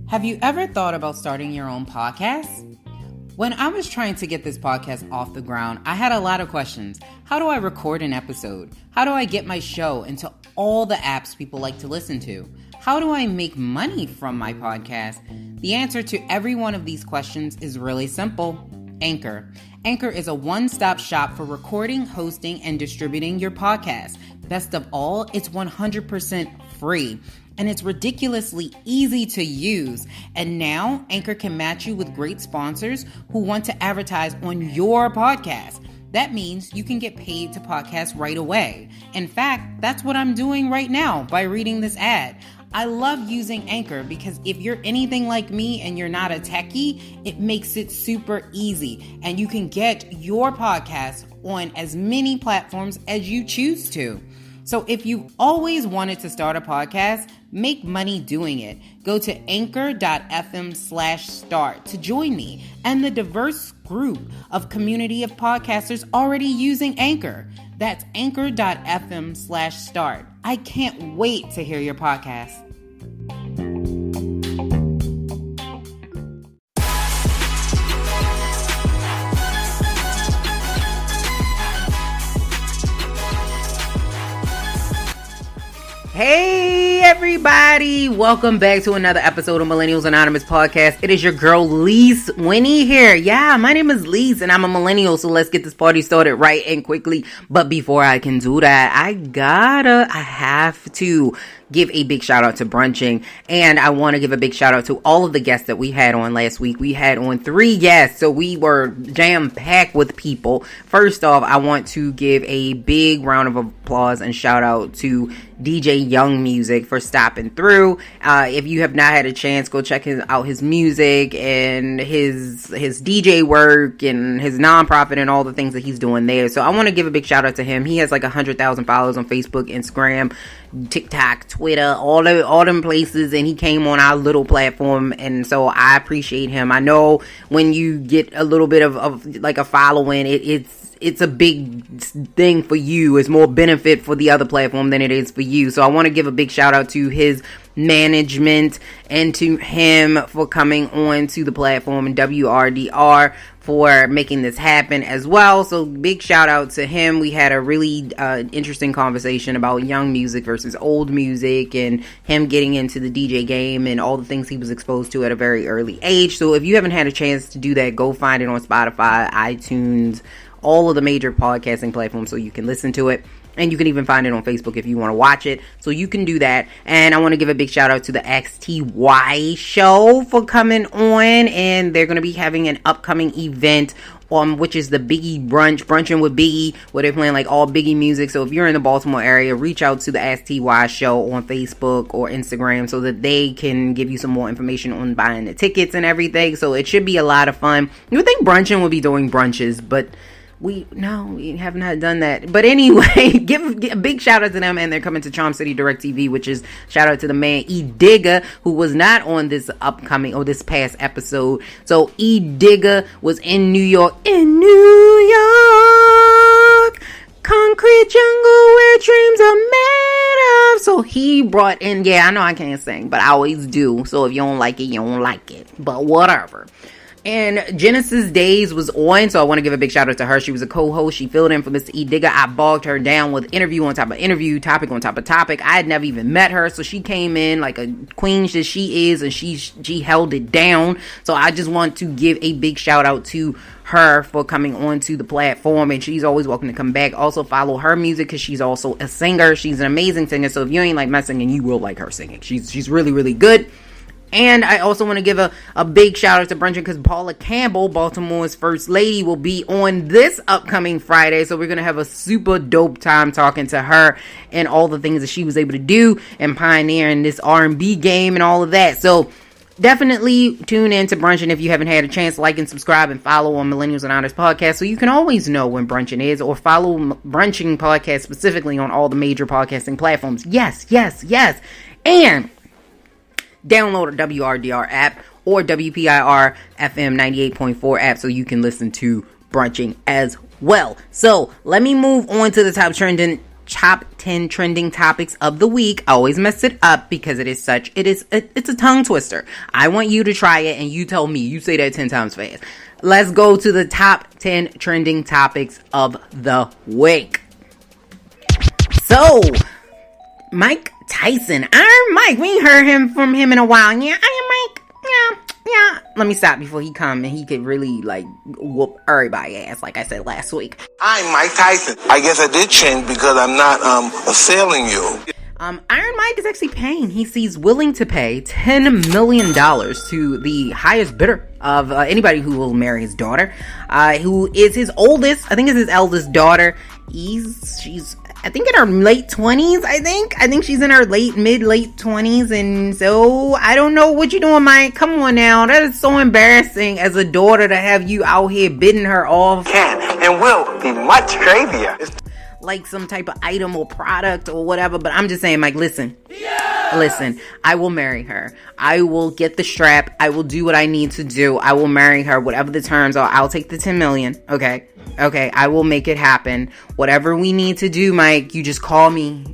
Have you ever thought about starting your own podcast? When I was trying to get this podcast off the ground, I had a lot of questions. How do I record an episode? How do I get my show into all the apps people like to listen to? How do I make money from my podcast? The answer to every one of these questions is really simple. Anchor. Anchor is a one-stop shop for recording, hosting, and distributing your podcast. Best of all, it's 100% free. And it's ridiculously easy to use. And now, Anchor can match you with great sponsors who want to advertise on your podcast. That means you can get paid to podcast right away. In fact, that's what I'm doing right now by reading this ad. I love using Anchor because if you're anything like me and you're not a techie, it makes it super easy. And you can get your podcast on as many platforms as you choose to. So if you always wanted to start a podcast, make money doing it. Go to anchor.fm/start to join me and the diverse group of community of podcasters already using Anchor. That's anchor.fm/start. I can't wait to hear your podcast. Hey everybody, welcome back to another episode of Millennials Anonymous podcast. It is your girl Lyfe Winnie here. Yeah, my name is Lyfe and I'm a millennial, so let's get this party started right and quickly. But before I can do that, I have to give a big shout out to Brunching, and I want to give a big shout out to all of the guests that we had on last week. We had on 3 guests, so we were jam-packed with people. First off, I want to give a big round of applause and shout out to DJ Young Music for stopping through. If you have not had a chance, go check out his music and his DJ work and his nonprofit and all the things that he's doing there. So I want to give a big shout out to him. He has like 100,000 followers on Facebook, Instagram, TikTok, Twitter, all them places, and he came on our little platform, and so I appreciate him. I know when you get a little bit of like a following, it's a big thing for you. It's more benefit for the other platform than it is for you. So I want to give a big shout out to his management and to him for coming on to the platform, and WRDR for making this happen as well. So big shout out to him. We had a really interesting conversation about young music versus old music and him getting into the DJ game and all the things he was exposed to at a very early age. So if you haven't had a chance to do that, go find it on Spotify, iTunes, all of the major podcasting platforms so you can listen to it. And you can even find it on Facebook if you want to watch it. So you can do that. And I want to give a big shout out to the XTY show for coming on. And they're going to be having an upcoming event, which is the Biggie Brunching with Biggie, where they're playing like all Biggie music. So if you're in the Baltimore area, reach out to the XTY show on Facebook or Instagram so that they can give you some more information on buying the tickets and everything. So it should be a lot of fun. You would think Brunching would be doing brunches, but we have not done that. But anyway, give a big shout out to them, and they're coming to Charm City Direct TV, which is shout out to the man E Digga, who was not on this past episode. So E Digga was in New York, concrete jungle where dreams are made of. So he brought in, I know I can't sing, but I always do. So if you don't like it, you don't like it. But whatever. And Genesis Days was on, so I want to give a big shout out to her. She was a co-host. She filled in for Mr. E Digga. I bogged her down with interview on top of interview, topic on top of topic. I had never even met her, so she came in like a queen that she is, and she held it down. So I just want to give a big shout out to her for coming onto the platform, and she's always welcome to come back. Also follow her music because she's also a singer. She's an amazing singer, so if you ain't like my singing, you will like her singing. She's really, really good. And I also want to give a big shout out to Brunching because Paula Campbell, Baltimore's first lady, will be on this upcoming Friday. So we're going to have a super dope time talking to her and all the things that she was able to do and pioneer in this R&B game and all of that. So definitely tune in to Brunching if you haven't had a chance. Like and subscribe and follow on Millennials Anonymous podcast so you can always know when Brunching is, or follow Brunching podcast specifically on all the major podcasting platforms. Yes. And download a WRDR app or WPIR FM 98.4 app so you can listen to Brunching as well. So let me move on to the top trending top 10 trending topics of the week. I always mess it up because it's a tongue twister. I want you to try it and you tell me. You say that 10 times fast. Let's go to the top 10 trending topics of the week. So, Mike Tyson, Iron Mike, we ain't heard from him in a while. Yeah, Iron Mike, yeah. Let me stop before he come and he could really whoop everybody's ass like I said last week. I'm Mike Tyson. I guess I did change because I'm not assailing you. Iron Mike is actually paying. He's willing to pay $10 million to the highest bidder of anybody who will marry his daughter, who is his oldest. I think it's his eldest daughter. She's I think in her late 20s, I think she's in her late 20s. And so I don't know what you're doing, Mike. Come on now. That is so embarrassing as a daughter to have you out here bidding her off. Can and will be much crazier. Like some type of item or product or whatever. But I'm just saying, Mike, listen, I will marry her. I will get the strap. I will do what I need to do. I will marry her, whatever the terms are. I'll take the 10 million. Okay, I will make it happen. Whatever we need to do, Mike, you just call me.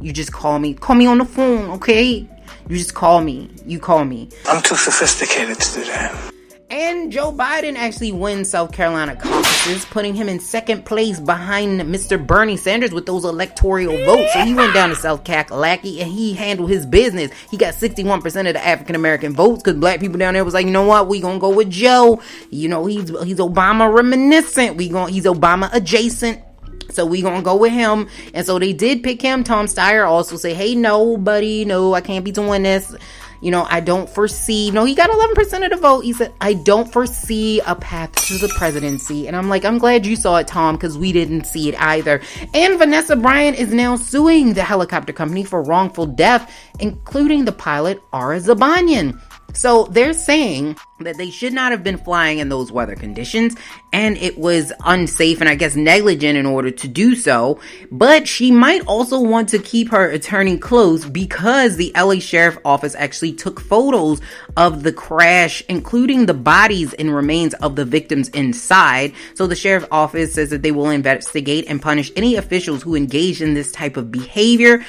Call me on the phone, okay? You just call me. You call me. I'm too sophisticated to do that. And Joe Biden actually wins South Carolina caucuses, putting him in second place behind Mr. Bernie Sanders with those electoral votes. So he went down to South Kakalaki and he handled his business. He got 61% of the African American votes because black people down there was like, you know what, we gonna go with Joe. You know, he's Obama reminiscent. He's Obama adjacent. So we gonna go with him. And so they did pick him. Tom Steyer also say, hey, no, buddy, no, I can't be doing this. You know, I don't foresee, no, he got 11% of the vote. He said, I don't foresee a path to the presidency. And I'm like, I'm glad you saw it, Tom, because we didn't see it either. And Vanessa Bryant is now suing the helicopter company for wrongful death, including the pilot, Ara Zabanian. So they're saying that they should not have been flying in those weather conditions and it was unsafe and I guess negligent in order to do so. But she might also want to keep her attorney close because the LA Sheriff Office actually took photos of the crash, including the bodies and remains of the victims inside. So the Sheriff Office says that they will investigate and punish any officials who engage in this type of behavior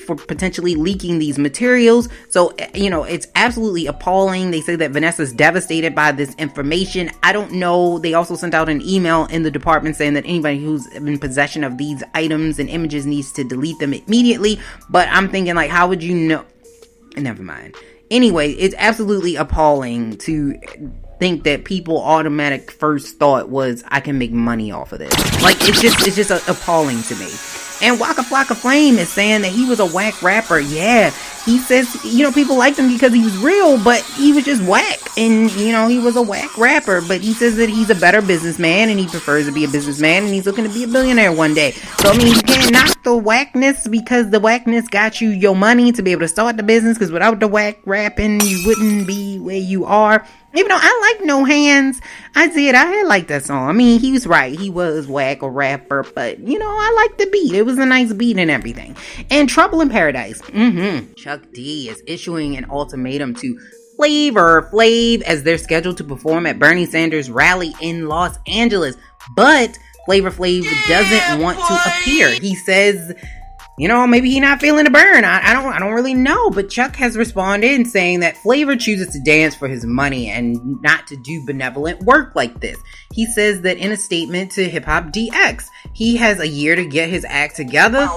for potentially leaking these materials. So, you know, it's absolutely appalling. They say that Vanessa's devastated by this information. I don't know. They also sent out an email in the department saying that anybody who's in possession of these items and images needs to delete them immediately. But I'm thinking, like, how would you know? Never mind. Anyway, it's absolutely appalling to think that people automatic first thought was, I can make money off of this. Like, it's just appalling to me. And Waka Flocka Flame is saying that he was a whack rapper. Yeah, he says, you know, people liked him because he was real, but he was just whack. And, you know, he was a whack rapper. But he says that he's a better businessman and he prefers to be a businessman and he's looking to be a billionaire one day. So, I mean, you can't knock the whackness because the whackness got you your money to be able to start the business. Because without the whack rapping, you wouldn't be where you are. Even though I like No Hands, I like that song. I mean, he was right. He was whack, a rapper, but, you know, I like the beat. It was a nice beat and everything. And Trouble in Paradise. Chuck D is issuing an ultimatum to Flavor Flav as they're scheduled to perform at Bernie Sanders' rally in Los Angeles. But Flavor Flav doesn't want to appear. He says, you know, maybe he's not feeling the burn. I don't really know. But Chuck has responded and saying that Flavor chooses to dance for his money and not to do benevolent work like this. He says that in a statement to Hip Hop DX, he has a year to get his act together.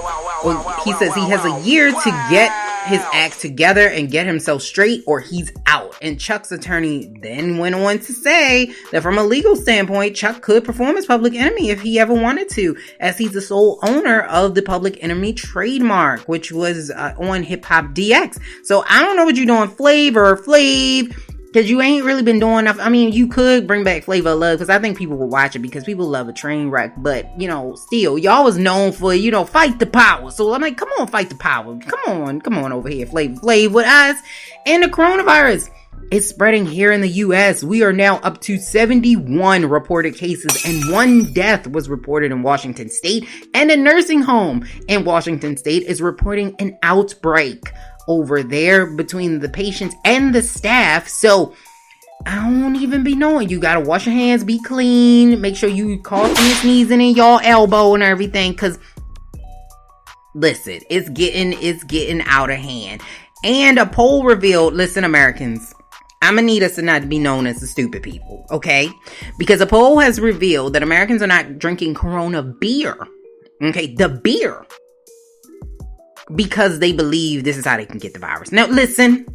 He says he has a year to get his act together and get himself straight or he's out. And Chuck's attorney then went on to say that from a legal standpoint, Chuck could perform as Public Enemy if he ever wanted to, as he's the sole owner of the Public Enemy trademark, which was on Hip Hop DX. So I don't know what you're doing, Flavor Flav, because you ain't really been doing enough. I mean, you could bring back Flavor of Love because I think people will watch it because people love a train wreck. But, you know, still, y'all was known for, you know, fight the power. So I'm like, come on, fight the power. Come on over here, Flavor Flav with us. And the coronavirus is spreading here in the U.S. We are now up to 71 reported cases and 1 death was reported in Washington State. And a nursing home in Washington State is reporting an outbreak over there between the patients and the staff. So I don't even be knowing. You gotta wash your hands, be clean, make sure you coughing and sneezing in your elbow and everything, because Listen, it's getting out of hand. And a poll revealed, listen, Americans, I'm gonna need us to not be known as the stupid people, okay? Because a poll has revealed that Americans are not drinking Corona beer, okay? The beer. Because they believe this is how they can get the virus. Now, listen,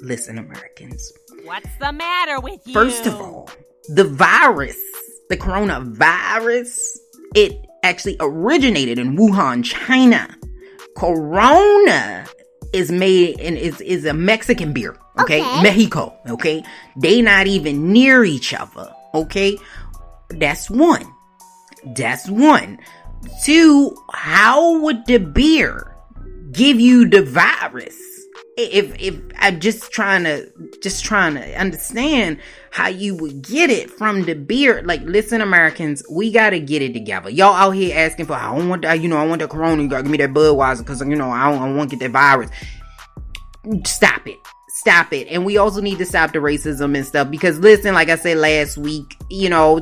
Americans. What's the matter with you? First of all, the virus, the coronavirus, it actually originated in Wuhan, China. Corona is made and is a Mexican beer, okay? Mexico, okay? They not even near each other, okay? That's one. Two, how would the beer give you the virus? If I'm just trying to understand how you would get it from the beer. Like, listen, Americans, we gotta get it together. Y'all out here asking for, I want that Corona. You gotta give me that Budweiser because I don't want to get that virus. Stop it. And we also need to stop the racism and stuff, because listen, like I said last week,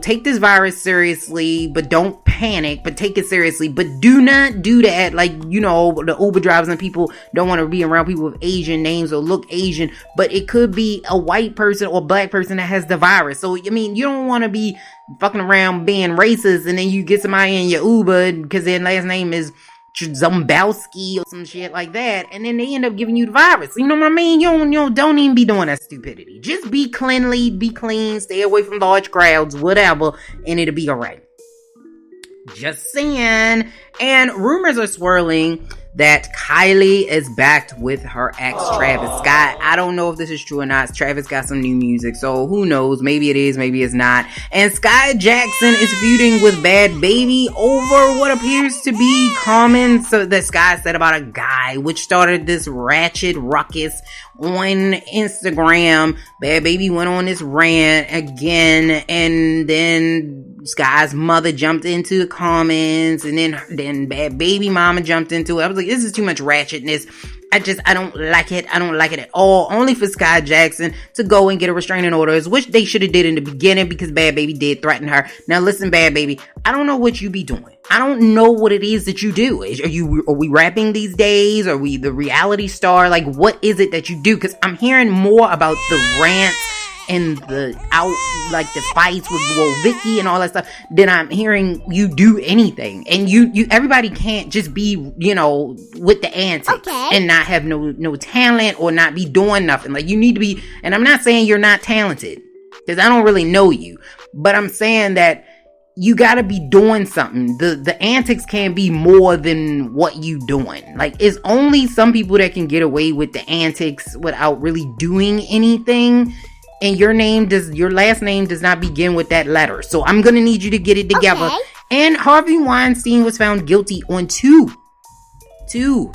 take this virus seriously, but don't panic, but take it seriously, but do not do that. Like, the Uber drivers and people don't want to be around people with Asian names or look Asian, but it could be a white person or black person that has the virus. So, you don't want to be fucking around being racist and then you get somebody in your Uber because their last name is Zombowski or some shit like that, and then they end up giving you the virus. You know what I mean? You don't even be doing that stupidity. Just be cleanly, be clean, stay away from large crowds, whatever, and it'll be alright. Just saying. And rumors are swirling that Kylie is back with her ex Travis Scott. I don't know if this is true or not. Travis got some new music, so who knows? Maybe it is, maybe it's not. And Sky Jackson is feuding with Bad Baby over what appears to be comments that Sky said about a guy, which started this ratchet ruckus on Instagram. Bad Baby went on this rant again, and then Sky's mother jumped into the comments, and then Bad Baby mama jumped into it. I was like, this is too much ratchetness. I don't like it. I don't like it at all. Only for Sky Jackson to go and get a restraining order, which they should have did in the beginning, because Bad Baby did threaten her. Now listen, Bad Baby, I don't know what you be doing. I don't know what it is that you do. Are we rapping these days? Are we the reality star? Like, what is it that you do? Because I'm hearing more about the rants and the fights with Vicky and all that stuff, then I'm hearing you do anything. And everybody can't just be, with the antics and not have no talent or not be doing nothing. Like, you need to be, and I'm not saying you're not talented, because I don't really know you, but I'm saying that you gotta be doing something. The antics can be more than what you doing. Like, it's only some people that can get away with the antics without really doing anything. And your last name does not begin with that letter. So I'm going to need you to get it together. Okay. And Harvey Weinstein was found guilty on two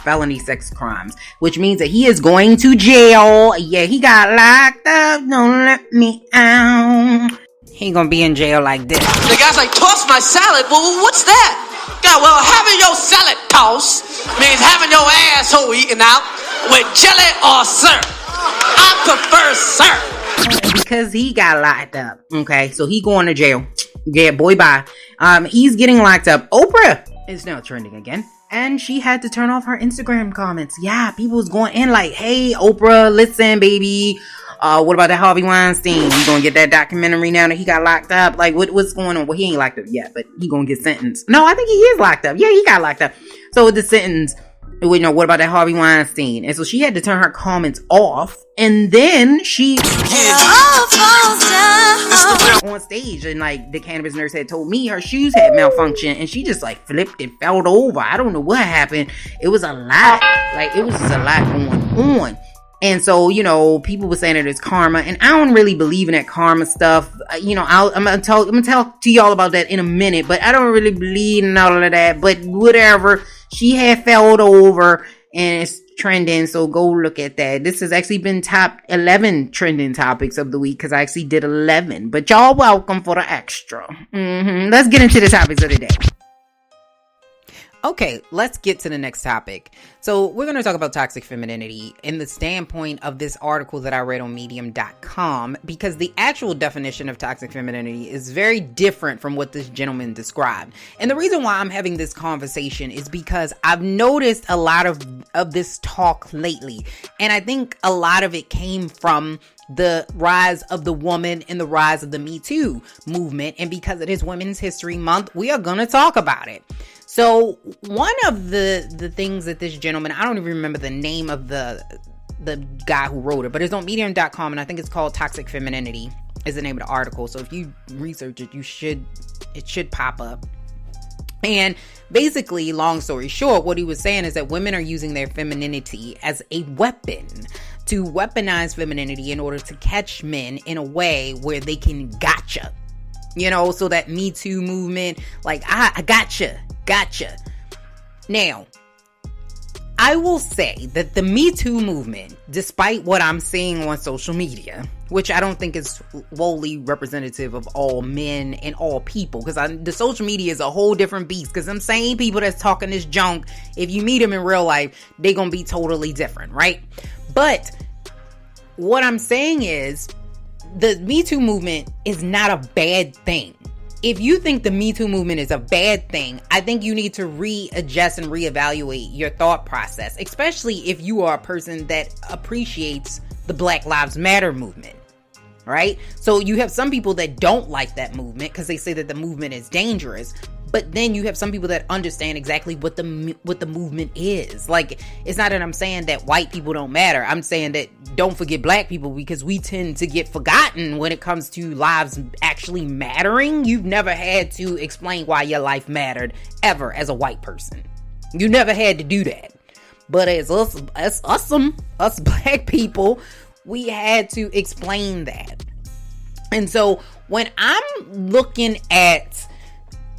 felony sex crimes, which means that he is going to jail. Yeah, he got locked up. Don't let me out. He ain't going to be in jail like this. The guy's like, toss my salad? Well, what's that? God, well, having your salad tossed means having your asshole eaten out with jelly or syrup. I prefer syrup. Because he got locked up. Okay, so he going to jail. Yeah, boy, bye. He's getting locked up. Oprah is now trending again, and she had to turn off her Instagram comments. Yeah, people was going in like, hey, Oprah, listen, baby. What about that Harvey Weinstein? You gonna get that documentary now that he got locked up? Like, what's going on? Well, he ain't locked up yet, but he gonna get sentenced. No, I think he is locked up. Yeah, he got locked up. So with the sentence, what about that Harvey Weinstein? And so she had to turn her comments off, and then she on stage, and like the cannabis nurse had told me her shoes had malfunctioned, and she just like flipped and fell over. I don't know what happened. It was a lot. Like, it was just a lot going on. And so, people were saying that it's karma, and I don't really believe in that karma stuff. I'm gonna talk to y'all about that in a minute, but I don't really believe in all of that. But whatever, she had fell over, and it's trending, so go look at that. This has actually been top 11 trending topics of the week, because I actually did 11. But y'all welcome for the extra. Let's get into the topics of the day. Okay, let's get to the next topic. So we're going to talk about toxic femininity in the standpoint of this article that I read on medium.com, because the actual definition of toxic femininity is very different from what this gentleman described. And the reason why I'm having this conversation is because I've noticed a lot of this talk lately. And I think a lot of it came from the rise of the woman and the rise of the Metoo movement. And because it is Women's History Month, we are going to talk about it. So one of the things that this gentleman, I don't even remember the name of the guy who wrote it, but it's on medium.com, and I think it's called Toxic Femininity is the name of the article. So if you research it, it should pop up. And basically, long story short, what he was saying is that women are using their femininity as a weapon to weaponize femininity in order to catch men in a way where they can gotcha. You know, so that Me Too movement, like, I gotcha. Now, I will say that the Me Too movement, despite what I'm seeing on social media, which I don't think is wholly representative of all men and all people, because the social media is a whole different beast, because them same people that's talking this junk, if you meet them in real life, they're going to be totally different, right? But what I'm saying is, the Me Too movement is not a bad thing. If you think the Me Too movement is a bad thing, I think you need to readjust and reevaluate your thought process, especially if you are a person that appreciates the Black Lives Matter movement, right? So you have some people that don't like that movement because they say that the movement is dangerous. But then you have some people that understand exactly what the movement is. Like, it's not that I'm saying that white people don't matter. I'm saying that don't forget black people, because we tend to get forgotten when it comes to lives actually mattering. You've never had to explain why your life mattered ever as a white person. You never had to do that. But as us black people, we had to explain that. And so when I'm looking at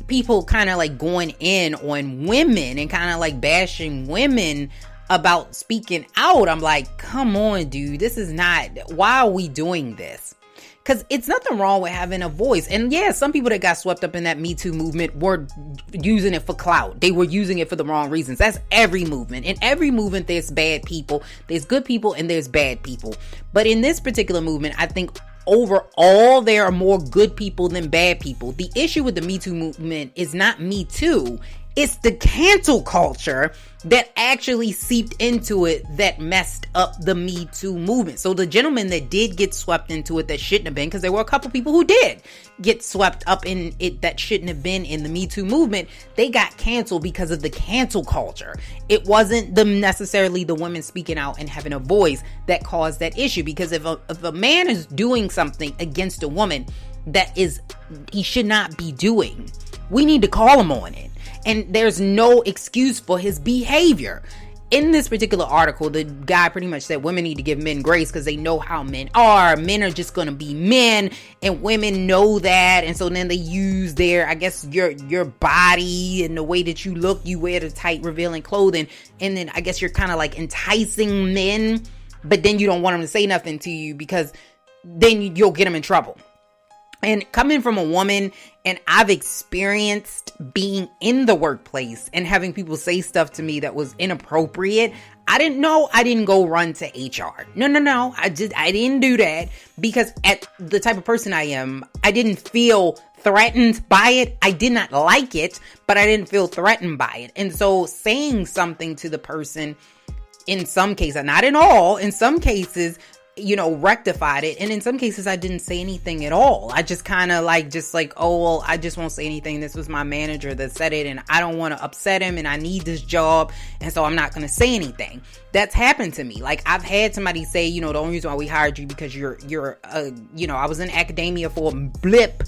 people kind of like going in on women and kind of like bashing women about speaking out, I'm like, come on, dude, this is not, why are we doing this? Because it's nothing wrong with having a voice. And yeah, some people that got swept up in that Me Too movement were using it for clout. They were using it for the wrong reasons. That's every movement. In every movement, there's bad people, there's good people, and there's bad people. But in this particular movement, I think overall, there are more good people than bad people. The issue with the Me Too movement is not Me Too. It's the cancel culture that actually seeped into it that messed up the Me Too movement. So the gentleman that did get swept into it that shouldn't have been, because there were a couple people who did get swept up in it that shouldn't have been in the Me Too movement, they got canceled because of the cancel culture. It wasn't necessarily the women speaking out and having a voice that caused that issue. Because if a man is doing something against a woman that he should not be doing, we need to call him on it. And there's no excuse for his behavior. In this particular article, the guy pretty much said women need to give men grace because they know how men are. Men are just going to be men, and women know that. And so then they use their, I guess, your body and the way that you look. You wear the tight, revealing clothing. And then I guess you're kind of like enticing men, but then you don't want them to say nothing to you because then you'll get them in trouble. And coming from a woman, and I've experienced being in the workplace and having people say stuff to me that was inappropriate. I didn't go run to HR. No. I didn't do that because at the type of person I am, I didn't feel threatened by it. I did not like it, but I didn't feel threatened by it. And so saying something to the person, in some cases, not in all, in some cases, rectified it. And in some cases, I didn't say anything at all. I just kind of oh, well, I just won't say anything. This was my manager that said it, and I don't want to upset him, and I need this job, and so I'm not going to say anything. That's happened to me. Like, I've had somebody say, the only reason why we hired you because you're I was in academia for a blip,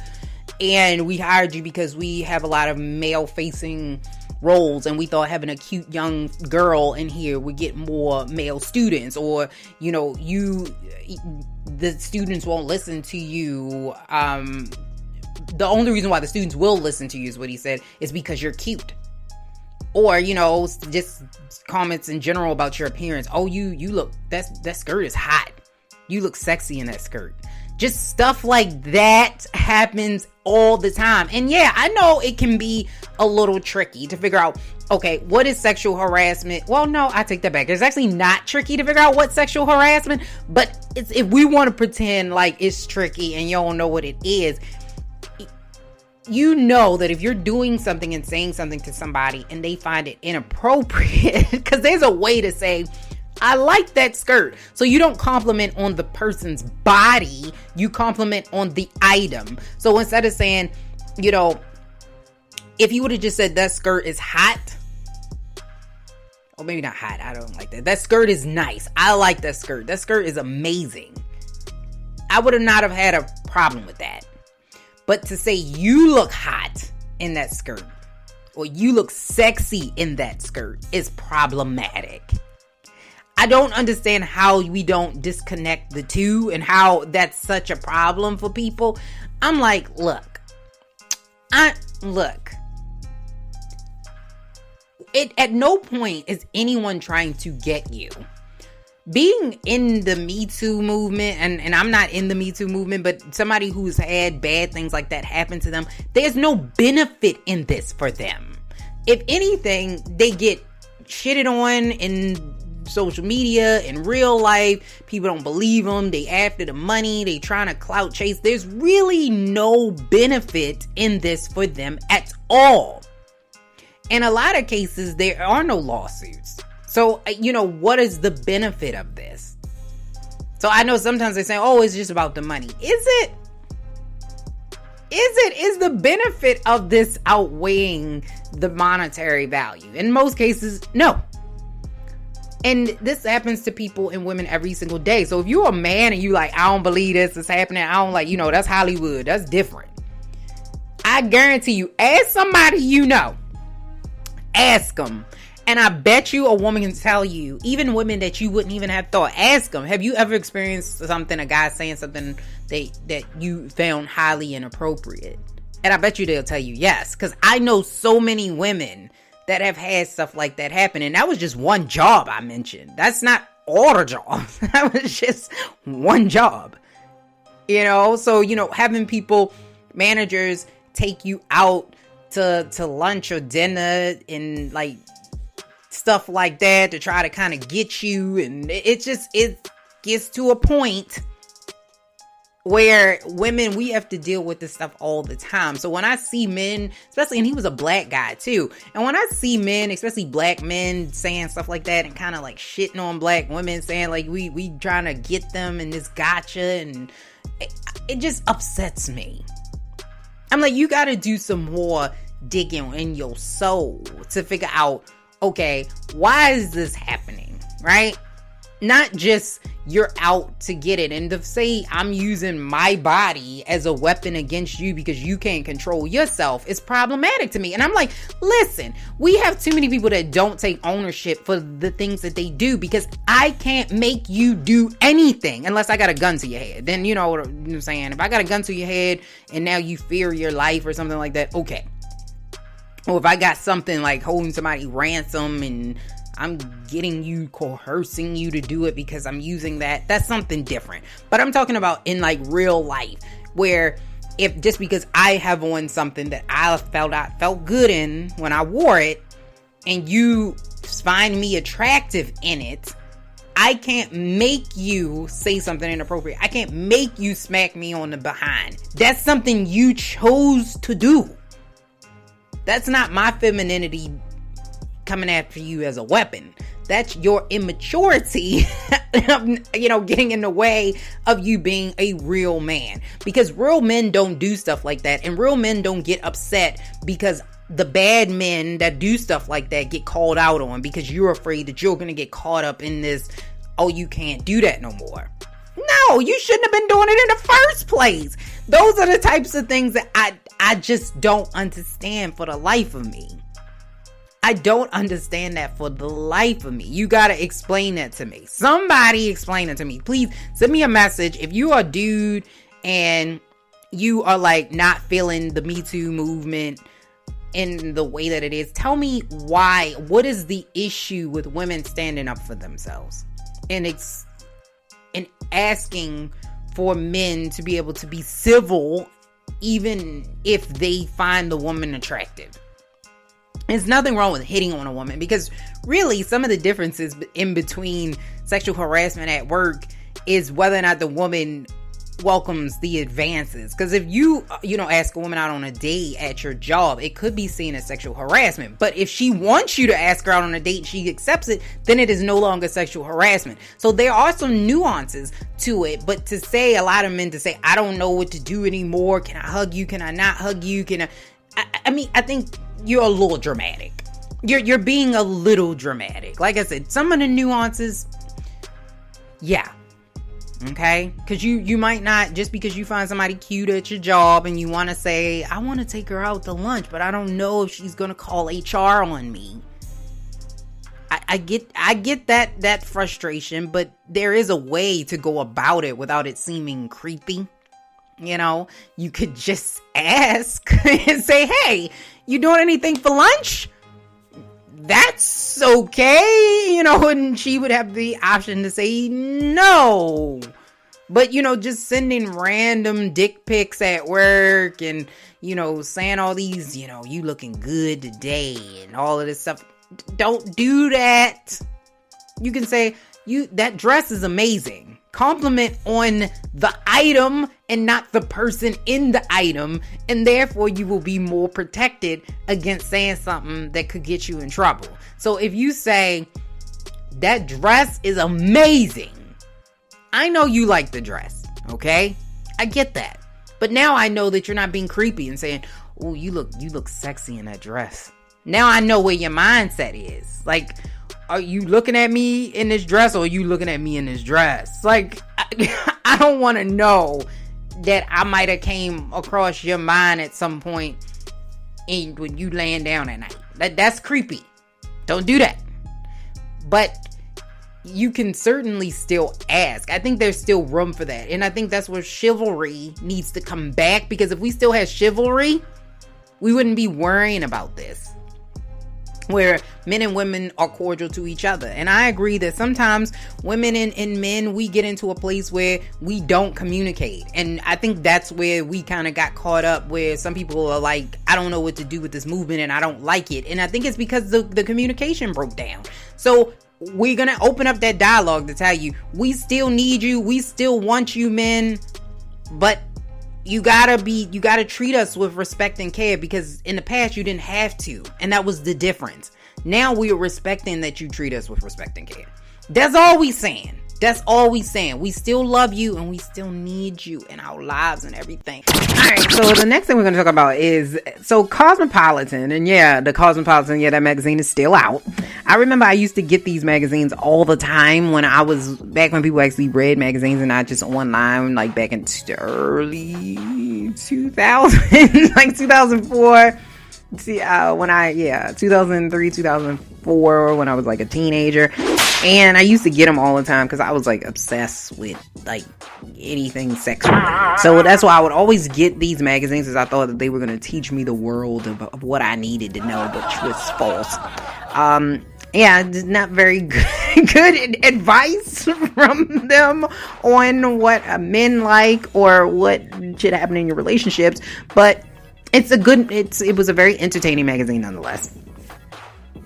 and we hired you because we have a lot of male-facing roles, and we thought having a cute young girl in here would get more male students, or the students won't listen to you. The only reason why the students will listen to you, is what he said, is because you're cute. Or just comments in general about your appearance. Oh, you look, that skirt is hot, you look sexy in that skirt. Just stuff like that happens all the time. And yeah, I know it can be a little tricky to figure out Okay, what is sexual harassment? Well, no, I take that back. It's actually not tricky to figure out what sexual harassment, but if we want to pretend like it's tricky and you don't know what it is, you know that if you're doing something and saying something to somebody and they find it inappropriate, because there's a way to say, I like that skirt. So you don't compliment on the person's body, you compliment on the item. So instead of saying, you know, if you would have just said that skirt is hot, or maybe not hot, I don't like that. That skirt is nice. I like that skirt. That skirt is amazing. I would have not have had a problem with that. But to say you look hot in that skirt, or you look sexy in that skirt, is problematic. I don't understand how we don't disconnect the two and how that's such a problem for people. I'm like, look. At no point is anyone trying to get you. Being in the Metoo movement, and I'm not in the Metoo movement, but somebody who's had bad things like that happen to them, there's no benefit in this for them. If anything, they get shitted on in social media, in real life. People don't believe them. They after the money. They trying to clout chase. There's really no benefit in this for them at all. In a lot of cases, there are no lawsuits. So, you know, what is the benefit of this? So I know sometimes they say, oh, it's just about the money. Is it? Is the benefit of this outweighing the monetary value? In most cases, no. And this happens to people and women every single day. So if you're a man and you like, I don't believe this is happening, I don't like, you know, that's Hollywood. That's different. I guarantee you, ask somebody you know. Ask them. And I bet you a woman can tell you, even women that you wouldn't even have thought, ask them, have you ever experienced something, a guy saying something that you found highly inappropriate? And I bet you they'll tell you yes. Because I know so many women that have had stuff like that happen. And that was just one job I mentioned. That's not all the jobs. That was just one job. You know, so, you know, having people, managers, take you out to lunch or dinner and like stuff like that to try to kind of get you, and it gets to a point where women, we have to deal with this stuff all the time. So when I see men, especially, and he was a black guy too, and when I see men, especially black men, saying stuff like that and kind of like shitting on black women, saying like we trying to get them and this gotcha, and it just upsets me. I'm like, you got to do some more digging in your soul to figure out, okay, why is this happening, right? Not just you're out to get it. And to say I'm using my body as a weapon against you because you can't control yourself is problematic to me. And I'm like, listen, we have too many people that don't take ownership for the things that they do, because I can't make you do anything unless I got a gun to your head. Then you know what I'm saying? If I got a gun to your head and now you fear your life or something like that, okay. Or if I got something like holding somebody ransom and I'm getting you, coercing you to do it because I'm using that, that's something different. But I'm talking about in like real life, where if just because I have on something that I felt good in when I wore it, and you find me attractive in it, I can't make you say something inappropriate. I can't make you smack me on the behind. That's something you chose to do. That's not my femininity coming after you as a weapon. That's your immaturity, you know, getting in the way of you being a real man. Because real men don't do stuff like that. And real men don't get upset because the bad men that do stuff like that get called out on, because you're afraid that you're going to get caught up in this, oh, you can't do that no more. No, you shouldn't have been doing it in the first place. Those are the types of things that I just don't understand for the life of me. I don't understand that for the life of me. You got to explain that to me. Somebody explain it to me. Please send me a message. If you are a dude and you are like not feeling the Me Too movement in the way that it is, tell me why. What is the issue with women standing up for themselves and asking for men to be able to be civil even if they find the woman attractive? There's nothing wrong with hitting on a woman, because really some of the differences in between sexual harassment at work is whether or not the woman welcomes the advances. Because if you ask a woman out on a date at your job, it could be seen as sexual harassment. But if she wants you to ask her out on a date and she accepts it, then it is no longer sexual harassment. So there are some nuances to it. But to say, a lot of men to say, I don't know what to do anymore. Can I hug you? Can I not hug you? I think you're a little dramatic. You're being a little dramatic. Like I said, some of the nuances, yeah. Okay? Because you might not, just because you find somebody cute at your job and you want to say, I want to take her out to lunch, but I don't know if she's going to call HR on me. I get that frustration, but there is a way to go about it without it seeming creepy. You could just ask and say, hey, you doing anything for lunch? That's okay, and she would have the option to say no. But, just sending random dick pics at work and, saying all these, you looking good today and all of this stuff. Don't do that. You can say, that dress is amazing. Compliment on the item and not the person in the item, and therefore you will be more protected against saying something that could get you in trouble. So if you say, that dress is amazing, I know you like the dress, okay? I get that. But now I know that you're not being creepy and saying, oh, you look sexy in that dress. Now I know where your mindset is. Like, are you looking at me in this dress, or are you looking at me in this dress? Like, I don't want to know that I might have came across your mind at some point when you laying down at night. That's creepy. Don't do that. But you can certainly still ask. I think there's still room for that. And I think that's where chivalry needs to come back, because if we still had chivalry, we wouldn't be worrying about this, where men and women are cordial to each other. And I agree that sometimes women and men, we get into a place where we don't communicate. And I think that's where we kind of got caught up, where some people are like, I don't know what to do with this movement and I don't like it. And I think it's because the communication broke down. So we're going to open up that dialogue to tell you, we still need you. We still want you, men. But you gotta treat us with respect and care, because in the past you didn't have to, and that was the difference. Now we are respecting that you treat us with respect and care. That's all we saying. We still love you and we still need you in our lives and everything. Alright, so the next thing we're going to talk about is, Cosmopolitan. And the Cosmopolitan, that magazine is still out. I remember I used to get these magazines all the time back when people actually read magazines and not just online, like back in the early 2000s, like 2004. 2003, 2004, when I was like a teenager. And I used to get them all the time because I was like obsessed with like anything sexual. So that's why I would always get these magazines, because I thought that they were going to teach me the world of what I needed to know, which was false. Not very good advice from them on what men like or what should happen in your relationships. But it was a very entertaining magazine nonetheless.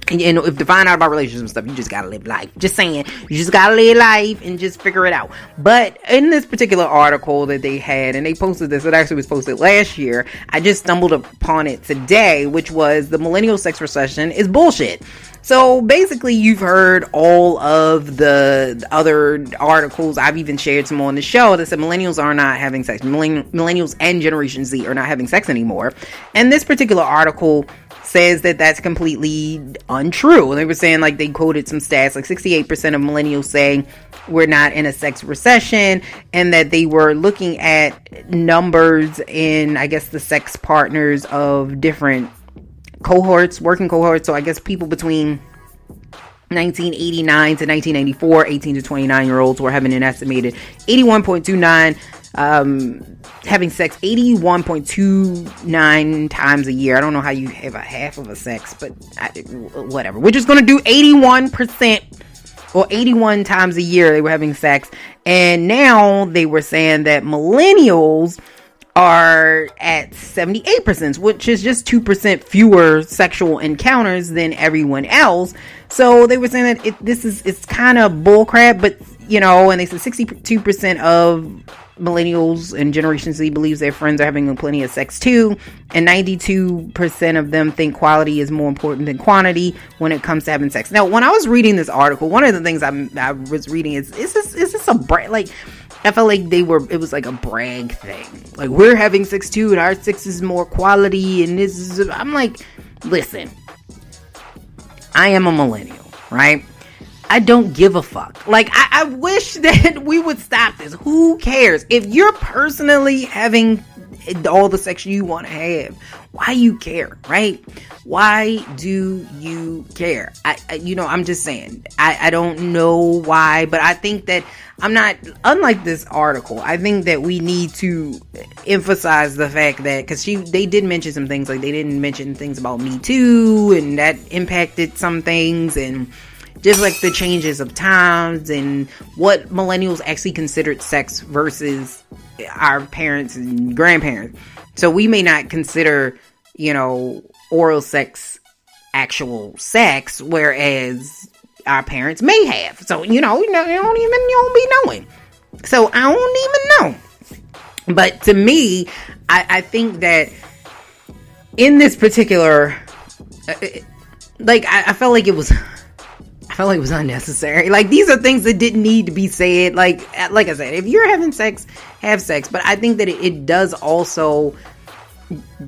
And if to find out about relationships and stuff, you just gotta live life. Just saying, you just gotta live life and just figure it out. But in this particular article that they had, and they posted this, it actually was posted last year, I just stumbled upon it today, which was the millennial sex recession is bullshit. So basically, you've heard all of the other articles. I've even shared some on the show that said millennials are not having sex. Millennials and Generation Z are not having sex anymore. And this particular article says that that's completely untrue. And they were saying, like, they quoted some stats, like 68% of millennials saying we're not in a sex recession, and that they were looking at numbers in, I guess, the sex partners of different cohorts, working cohorts. So I guess people between 1989 to 1994, 18 to 29 year olds were having an estimated 81.29 having sex 81.29 times a year. I don't know how you have a half of a sex, but whatever. We're just going to do 81% or 81 times a year they were having sex. And now they were saying that millennials are at 78%, which is just 2% fewer sexual encounters than everyone else. So they were saying that it's kind of bullcrap, but and they said 62% of millennials and Generation Z believes their friends are having plenty of sex too, and 92% of them think quality is more important than quantity when it comes to having sex. Now, when I was reading this article, one of the things I was reading is this a brag? Like, I felt like it was like a brag thing. Like, we're having sex too, and our sex is more quality, and I'm like, listen, I am a millennial, right? I don't give a fuck. Like, I wish that we would stop this. Who cares? If you're personally having all the sex you want to have, why you care, right? Why do you care? I'm just saying. I don't know why, but I think that unlike this article, I think that we need to emphasize the fact that, because they did mention some things, like they didn't mention things about Metoo, and that impacted some things, and just like the changes of times and what millennials actually considered sex versus our parents and grandparents. So we may not consider, oral sex actual sex, whereas our parents may have. So, you don't be knowing. So I don't even know. But to me, I think that in this particular, I felt like it was unnecessary. Like, these are things that didn't need to be said. Like I said, if you're having sex, have sex. But I think that it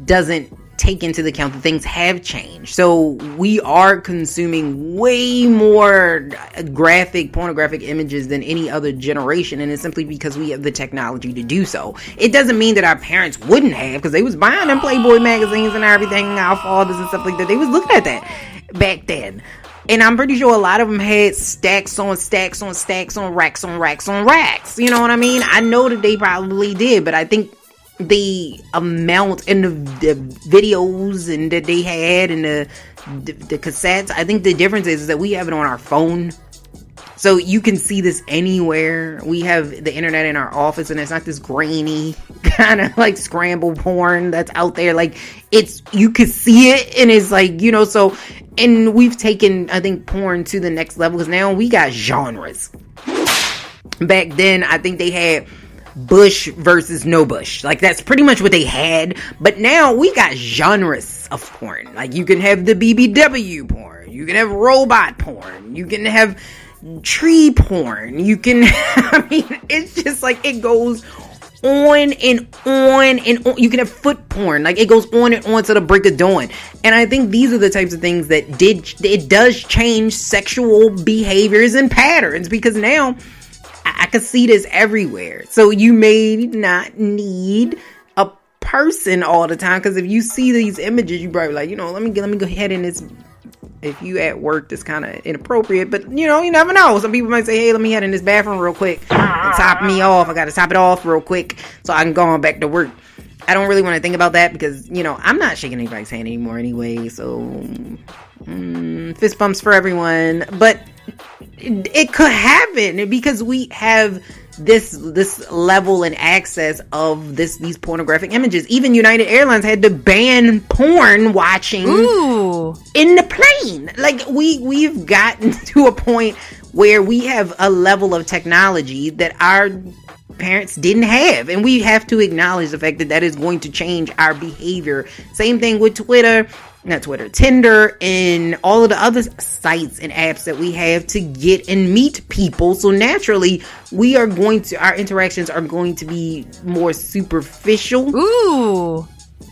doesn't take into account that things have changed. So we are consuming way more pornographic images than any other generation, and it's simply because we have the technology to do so. It doesn't mean that our parents wouldn't have, because they was buying them Playboy magazines and everything, our fathers and stuff like that. They was looking at that back then. And I'm pretty sure a lot of them had stacks on stacks on stacks on racks on racks on racks. You know what I mean? I know that they probably did, but I think the amount and the videos and that they had and the cassettes, I think the difference is that we have it on our phone. So you can see this anywhere. We have the internet in our office, and it's not this grainy kind of like scrambled porn that's out there. Like, you could see it, and it's like, so, and we've taken, I think, porn to the next level, because now we got genres. Back then, I think they had bush versus no bush. Like, that's pretty much what they had. But now we got genres of porn. Like, you can have the BBW porn. You can have robot porn. You can have tree porn. You can, it's just like, it goes on and on and on. You can have foot porn. Like, it goes on and on to the break of dawn. And I think these are the types of things that it does change sexual behaviors and patterns, because now I can see this everywhere. So you may not need a person all the time, because if you see these images, you probably like, let me go ahead in this. If you at work, that's kind of inappropriate, but you never know. Some people might say, hey, let me head in this bathroom real quick and top me off. I got to top it off real quick so I can go on back to work. I don't really want to think about that, because, I'm not shaking anybody's hand anymore anyway. So, fist bumps for everyone. But it could happen, because we have this level and access of these pornographic images. Even United Airlines had to ban porn watching in the plane. Like, we've gotten to a point where we have a level of technology that our parents didn't have, and we have to acknowledge the fact that is going to change our behavior. Same thing with Tinder, and all of the other sites and apps that we have to get and meet people. So naturally, our interactions are going to be more superficial. Ooh.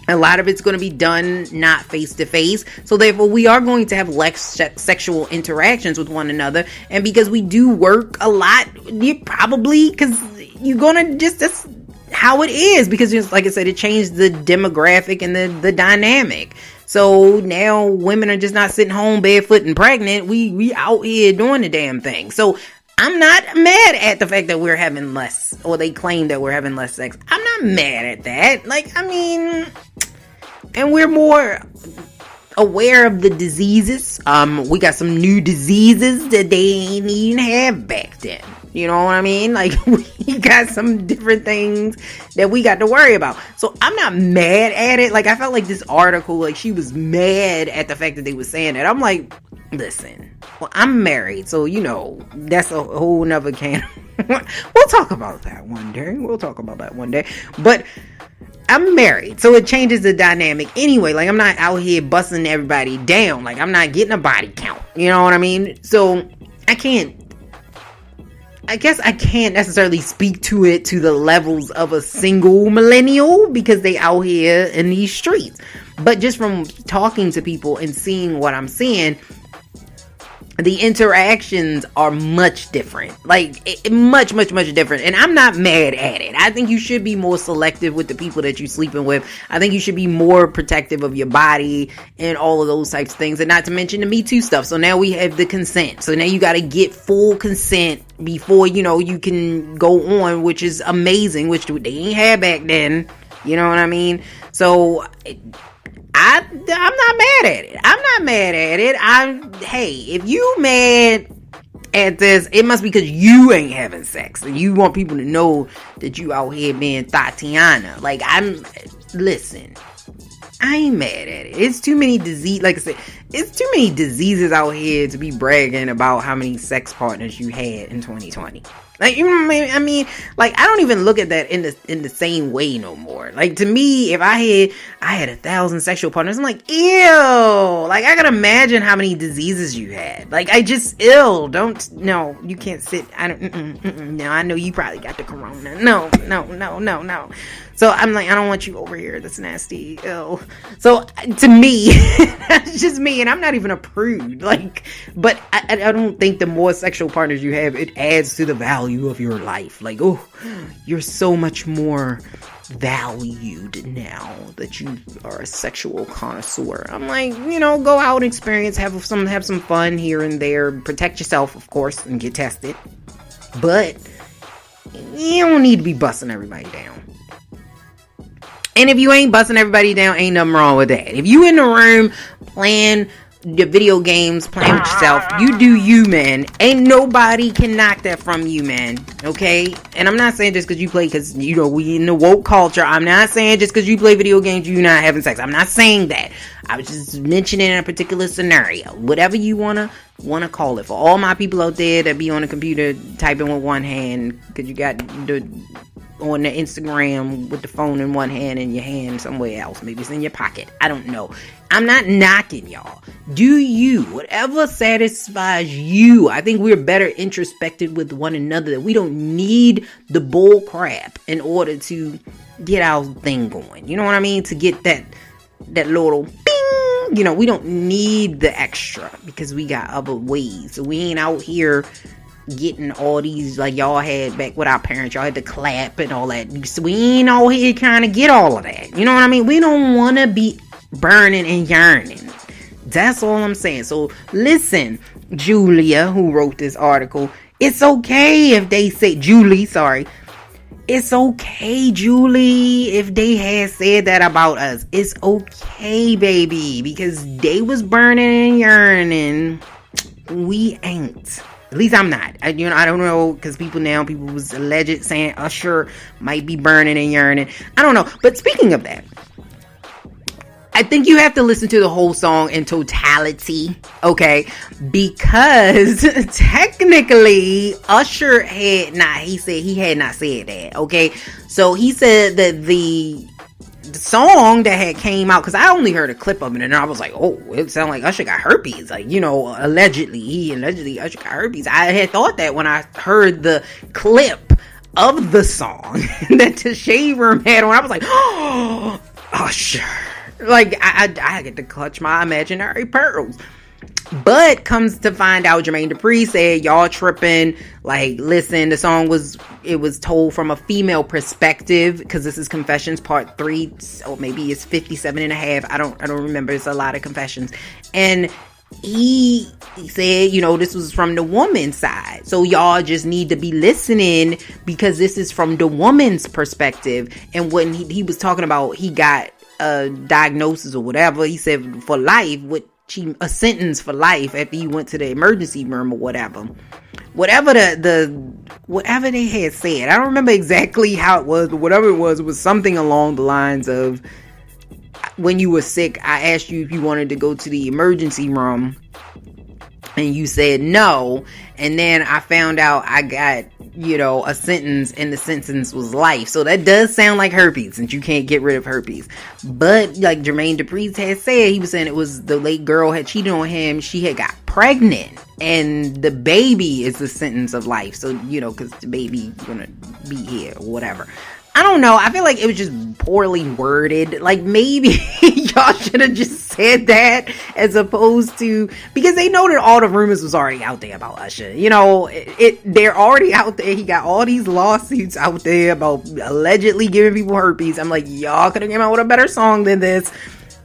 A lot of it's going to be done not face to face. So therefore, we are going to have less sexual interactions with one another. And because we do work a lot, because you're going to that's how it is. Because just like I said, it changed the demographic and the dynamic. So now women are just not sitting home barefoot and pregnant. We out here doing the damn thing. So I'm not mad at the fact that we're having less, or they claim that we're having less sex. I'm not mad at that. Like, and we're more aware of the diseases. We got some new diseases that they ain't even have back then. You know what I mean? Like, we got some different things that we got to worry about. So I'm not mad at it. Like, I felt like this article, like, she was mad at the fact that they were saying that. I'm like, listen, well, I'm married, so, you know, that's a whole nother can. We'll talk about that one day. But I'm married, so it changes the dynamic anyway. Like, I'm not out here busting everybody down. Like, I'm not getting a body count. You know what I mean? So I guess I can't necessarily speak to it to the levels of a single millennial because they out here in these streets. But just from talking to people and seeing what I'm seeing, the interactions are much different. Like, much different. And I'm not mad at it. I think you should be more selective with the people that you're sleeping with. I think you should be more protective of your body and all of those types of things. And not to mention the Me Too stuff. So now we have the consent. So now you got to get full consent before, you know, you can go on, which is amazing, which they ain't had back then. You know what I mean? So I'm not mad at it. Hey, if you mad at this, it must be because you ain't having sex and you want people to know that you out here being Tatiana. Like, listen, I ain't mad at it. It's too many like I said, it's too many diseases out here to be bragging about how many sex partners you had in 2020. Like, you know what I mean? Like, I don't even look at that in the same way no more. Like, to me, if I had 1,000 sexual partners, I'm like, ew. Like, I gotta imagine how many diseases you had. Like, I just, no, you can't sit. No, I know you probably got the corona. No. So I'm like, I don't want you over here. That's nasty. Ew. So to me, that's just me, and I'm not even a prude. Like, but I don't think the more sexual partners you have, it adds to the value of your life. Like, oh, you're so much more valued now that you are a sexual connoisseur. I'm like, you know, go out and experience, have some fun here and there, protect yourself, of course, and get tested. But you don't need to be busting everybody down. And if you ain't busting everybody down, ain't nothing wrong with that. If you in the room playing the video games, playing with yourself, you do you, man. Ain't nobody can knock that from you, man. Okay? And I'm not saying just because you play, because, you know, we in the woke culture. I'm not saying just because you play video games, you not having sex. I'm not saying that. I was just mentioning a particular scenario. Whatever you wanna call it. For all my people out there that be on the computer typing with one hand, because you got on the Instagram with the phone in one hand and your hand somewhere else. Maybe it's in your pocket. I don't know. I'm not knocking y'all. Do you. Whatever satisfies you. I think we're better introspected with one another. That we don't need the bull crap in order to get our thing going. You know what I mean? To get that little bing. You know, we don't need the extra because we got other ways. So we ain't out here getting all these, like y'all had back with our parents, y'all had to clap and all that. So we ain't out here trying to get all of that. You know what I mean? We don't want to be burning and yearning. That's all I'm saying. So listen, Julia, who wrote this article, it's okay if they say, it's okay, Julie, if they had said that about us. It's okay, baby, because they was burning and yearning. We ain't. At least I'm not. I don't know, because people was alleged saying Usher might be burning and yearning. I don't know. But speaking of that, I think you have to listen to the whole song in totality, okay? Because technically, Usher he had not said that, okay? So he said that the song that had came out, because I only heard a clip of it and I was like, oh, it sounded like Usher got herpes. Like, you know, allegedly Usher got herpes. I had thought that when I heard the clip of the song that the shade room had on. I was like, oh, Usher. Like, I get to clutch my imaginary pearls. But comes to find out, Jermaine Dupri said, y'all tripping. Like, listen, the song was told from a female perspective, because this is Confessions Part 3, so maybe it's 57 and a half. I don't remember. It's a lot of confessions. And he said, you know, this was from the woman's side. So y'all just need to be listening, because this is from the woman's perspective. And when he was talking about he got a diagnosis or whatever. He said for life, a sentence for life after he went to the emergency room or whatever. Whatever whatever they had said. I don't remember exactly how it was, but whatever it was something along the lines of, when you were sick, I asked you if you wanted to go to the emergency room, and you said no, and then I found out I got, a sentence, and the sentence was life. So that does sound like herpes, since you can't get rid of herpes. But like Jermaine Dupri's had said, he was saying it was the late girl had cheated on him, she had got pregnant, and the baby is the sentence of life. So, because the baby gonna be here or whatever. I don't know. I feel like it was just poorly worded. Like, maybe y'all should have just said that, as opposed to, because they know that all the rumors was already out there about Usher. They're already out there. He got all these lawsuits out there about allegedly giving people herpes. I'm like, y'all could have came out with a better song than this.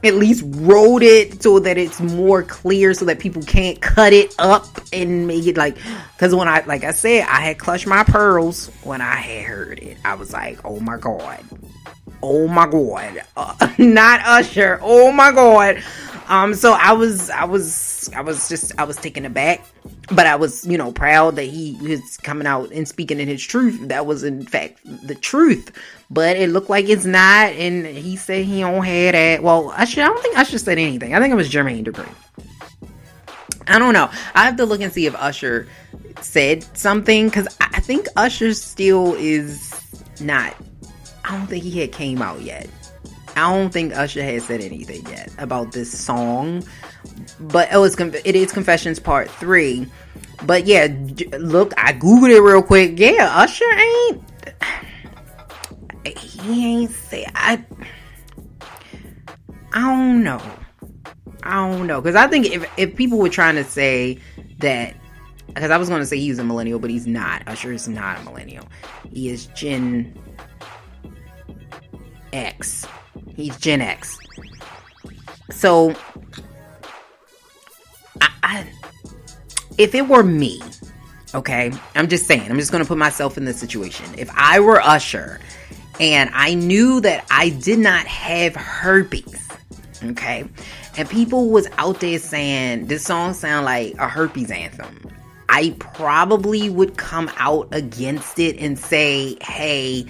At least wrote it so that it's more clear, so that people can't cut it up and make it because when like I said, I had clutched my pearls when I had heard it. I was like, oh my god, not Usher, oh my god. So I was taken aback, but I was, proud that he was coming out and speaking in his truth. That was in fact the truth, but it looked like it's not. And he said he don't have that. Well, I don't think Usher said anything. I think it was Jermaine Dupri. I don't know. I have to look and see if Usher said something, because I think Usher still is not. I don't think he had came out yet. I don't think Usher has said anything yet about this song, but it is Confessions Part 3. But yeah, look, I googled it real quick. Yeah, Usher he ain't say. I don't know, because I think if people were trying to say that, because I was going to say he was a millennial, but he's not. Usher is not a millennial. He is Gen X. He's Gen X. So, if it were me, okay, I'm just saying, I'm just going to put myself in this situation. If I were Usher and I knew that I did not have herpes, okay, and people was out there saying this song sound like a herpes anthem, I probably would come out against it and say, hey,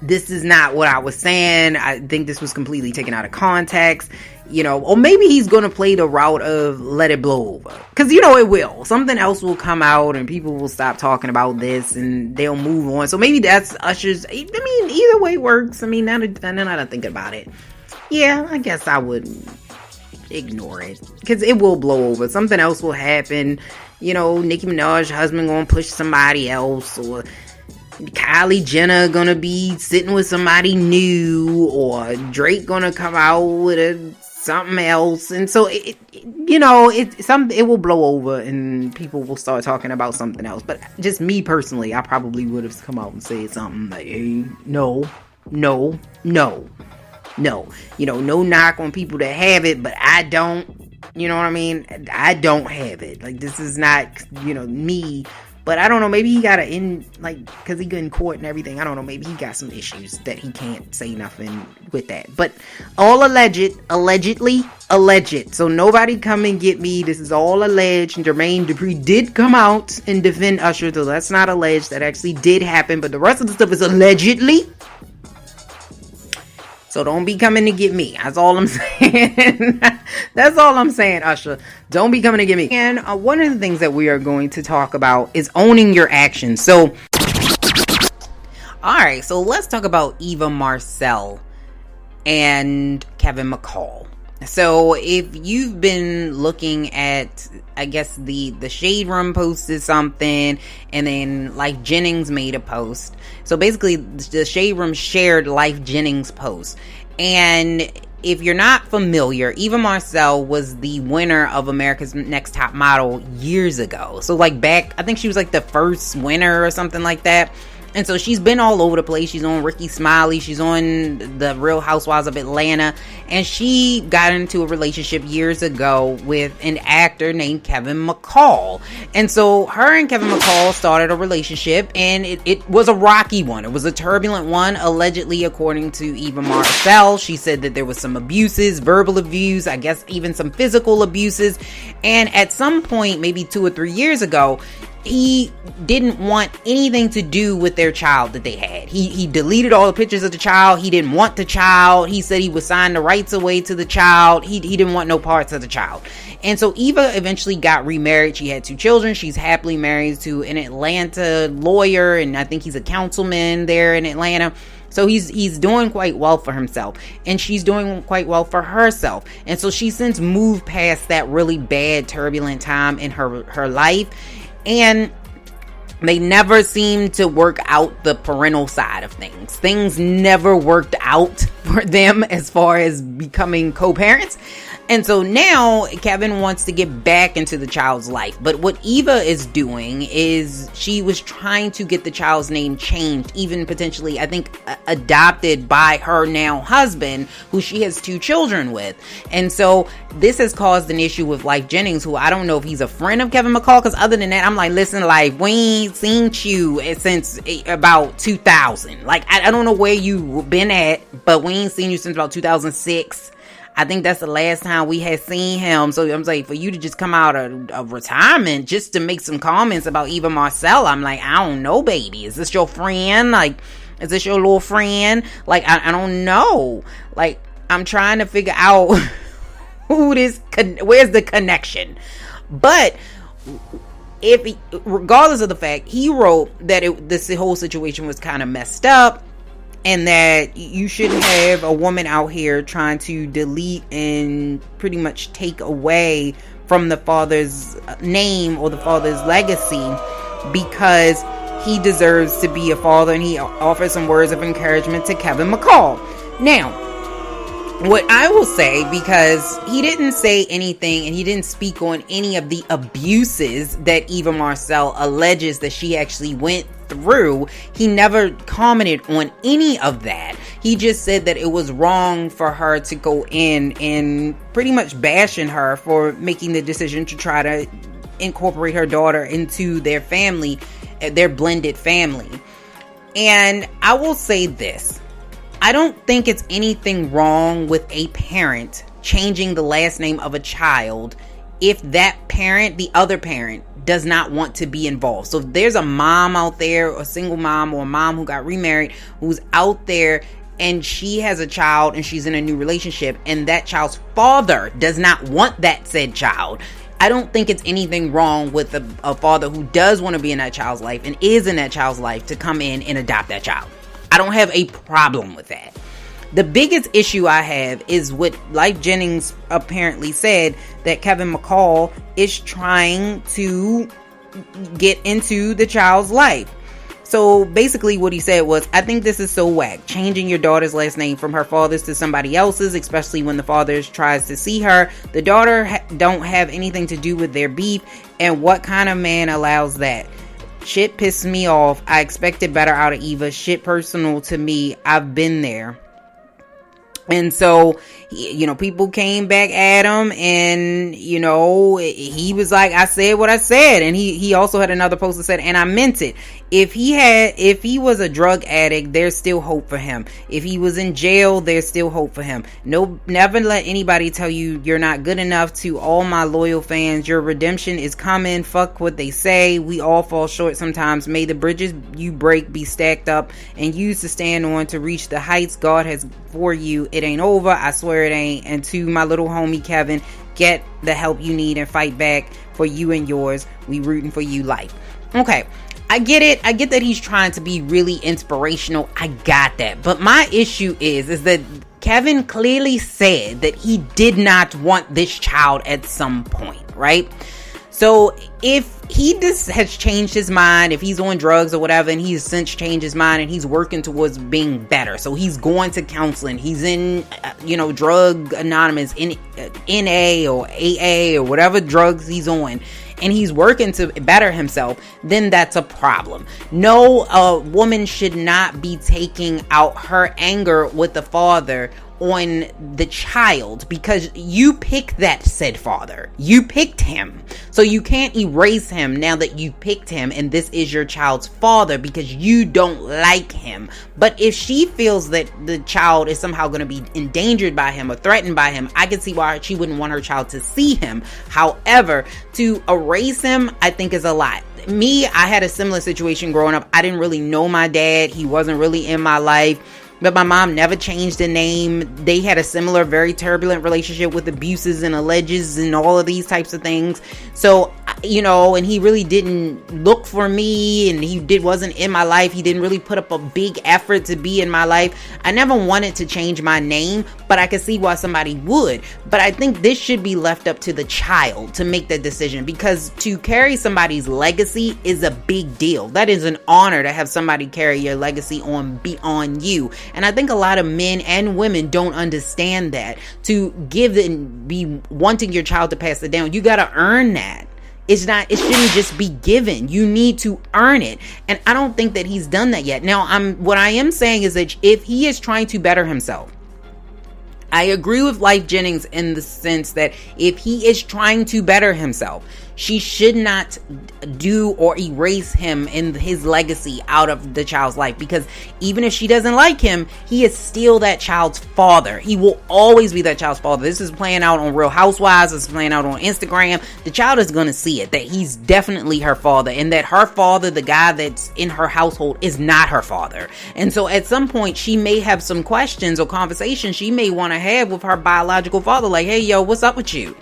this is not what I was saying. I think this was completely taken out of context, or maybe he's going to play the route of let it blow over. Because, it will. Something else will come out and people will stop talking about this and they'll move on. So maybe that's Usher's. Either way works. Now that I think about it. Yeah, I guess I would ignore it. Because it will blow over. Something else will happen. Nicki Minaj's husband going to push somebody else, or Kylie Jenner gonna be sitting with somebody new, or Drake gonna come out with something else, and so it will blow over and people will start talking about something else. But just me personally, I probably would have come out and said something like, hey, no, no knock on people that have it, but I don't. I don't have it. Like, this is not me. But I don't know, maybe he got because he got in court and everything. I don't know, maybe he got some issues that he can't say nothing with that. But all allegedly alleged. So nobody come and get me. This is all alleged. And Jermaine Dupri did come out and defend Usher, so that's not alleged. That actually did happen. But the rest of the stuff is allegedly. So don't be coming to get me. That's all I'm saying. That's all I'm saying, Usher. Don't be coming to get me. And one of the things that we are going to talk about is owning your actions. So, all right. So let's talk about Eva Marcel and Kevin McCall. So if you've been looking at, I guess the Shade Room posted something, and then Lyfe Jennings made a post. So basically the Shade Room shared Lyfe Jennings' post. And if you're not familiar, Eva Marcel was the winner of America's Next Top Model years ago. So back, I think she was the first winner or something like that. And so she's been all over the place. She's on Ricky Smiley. She's on the Real Housewives of Atlanta. And she got into a relationship years ago with an actor named Kevin McCall. And so her and Kevin McCall started a relationship, and it was a rocky one. It was a turbulent one, allegedly, according to Eva Marcel. She said that there was some abuses, verbal abuse, I guess even some physical abuses. And at some point, maybe 2 or 3 years ago, he didn't want anything to do with their child that they had. He deleted all the pictures of the child. He didn't want the child. He said he would sign the rights away to the child. He didn't want no parts of the child. And so Eva eventually got remarried. She had 2 children. She's happily married to an Atlanta lawyer, and I think he's a councilman there in Atlanta. So he's doing quite well for himself, and she's doing quite well for herself. And so she's since moved past that really bad, turbulent time in her life. And they never seem to work out the parental side of things. Things never worked out for them as far as becoming co-parents. And so now Kevin wants to get back into the child's life. But what Eva is doing is she was trying to get the child's name changed, even potentially, I think, adopted by her now husband, who she has 2 children with. And so this has caused an issue with Lyfe Jennings, who I don't know if he's a friend of Kevin McCall, because other than that, I'm like, listen, Lyfe, we ain't seen you since about 2000. Like, I don't know where you been at, but we ain't seen you since about 2006. I think that's the last time we had seen him. So I'm like, for you to just come out of retirement just to make some comments about Eva Marcel, I'm like, I don't know, baby. Is this your friend? Like, is this your little friend? Like, I don't know. Like, I'm trying to figure out where's the connection. But regardless of the fact, he wrote that this whole situation was kind of messed up, and that you shouldn't have a woman out here trying to delete and pretty much take away from the father's name or the father's legacy, because he deserves to be a father. And he offers some words of encouragement to Kevin McCall. Now, what I will say, because he didn't say anything and he didn't speak on any of the abuses that Eva Marcel alleges that she actually went through, he never commented on any of that. He just said that it was wrong for her to go in and pretty much bashing her for making the decision to try to incorporate her daughter into their family, their blended family. And I will say this. I don't think it's anything wrong with a parent changing the last name of a child if that parent, the other parent, does not want to be involved. So if there's a mom out there, a single mom, or a mom who got remarried, who's out there and she has a child and she's in a new relationship, and that child's father does not want that said child, I don't think it's anything wrong with a father who does want to be in that child's life and is in that child's life to come in and adopt that child. I don't have a problem with that. The biggest issue I have is what Lyfe Jennings apparently said, that Kevin McCall is trying to get into the child's life. So basically what he said was, I think this is so whack. Changing your daughter's last name from her father's to somebody else's, especially when the father tries to see her. The daughter don't have anything to do with their beef. And what kind of man allows that? Shit pissed me off. I expected better out of Eva. Shit personal to me. I've been there. And so, you know, people came back at him, and, you know, he was like, I said what I said. And he also had another post that said, and I meant it. If he was a drug addict, there's still hope for him. If he was in jail, there's still hope for him. No, never let anybody tell you you're not good enough. To all my loyal fans, your redemption is coming. Fuck what they say. We all fall short sometimes. May the bridges you break be stacked up and used to stand on to reach the heights God has for you. It ain't over. I swear it ain't. And to my little homie Kevin, get the help you need and fight back for you and yours. We rooting for you, Lyfe. Okay. I get it. I get that he's trying to be really inspirational. I got that. But my issue is that Kevin clearly said that he did not want this child at some point, right? So if he just has changed his mind, if he's on drugs or whatever, and he's since changed his mind and he's working towards being better, so he's going to counseling, he's in, Drug Anonymous, in NA or AA or whatever drugs he's on, and he's working to better himself, then that's a problem. No, a woman should not be taking out her anger with the father on the child, because you picked that said father. You picked him. So you can't erase him now that you picked him and this is your child's father because you don't like him. But if she feels that the child is somehow going to be endangered by him or threatened by him, I can see why she wouldn't want her child to see him. However, to erase him, I think is a lot. Me, I had a similar situation growing up. I didn't really know my dad. He wasn't really in my life. But my mom never changed the name. They had a similar, very turbulent relationship with abuses and alleges and all of these types of things. So, and he really didn't look for me, and wasn't in my life. He didn't really put up a big effort to be in my life. I never wanted to change my name, but I could see why somebody would. But I think this should be left up to the child to make that decision, because to carry somebody's legacy is a big deal. That is an honor to have somebody carry your legacy on you. And I think a lot of men and women don't understand that. To give and be wanting your child to pass it down, you got to earn that. It shouldn't just be given. You need to earn it. And I don't think that he's done that yet. Now, what I am saying is that if he is trying to better himself, I agree with Lyfe Jennings in the sense that if he is trying to better himself, she should not do or erase him and his legacy out of the child's life, because even if she doesn't like him, he is still that child's father. He will always be that child's father. This is playing out on Real Housewives. This is playing out on Instagram. The child is going to see it, that he's definitely her father, and that her father, the guy that's in her household, is not her father. And so at some point, she may have some questions or conversations she may want to have with her biological father, like, hey, yo, what's up with you?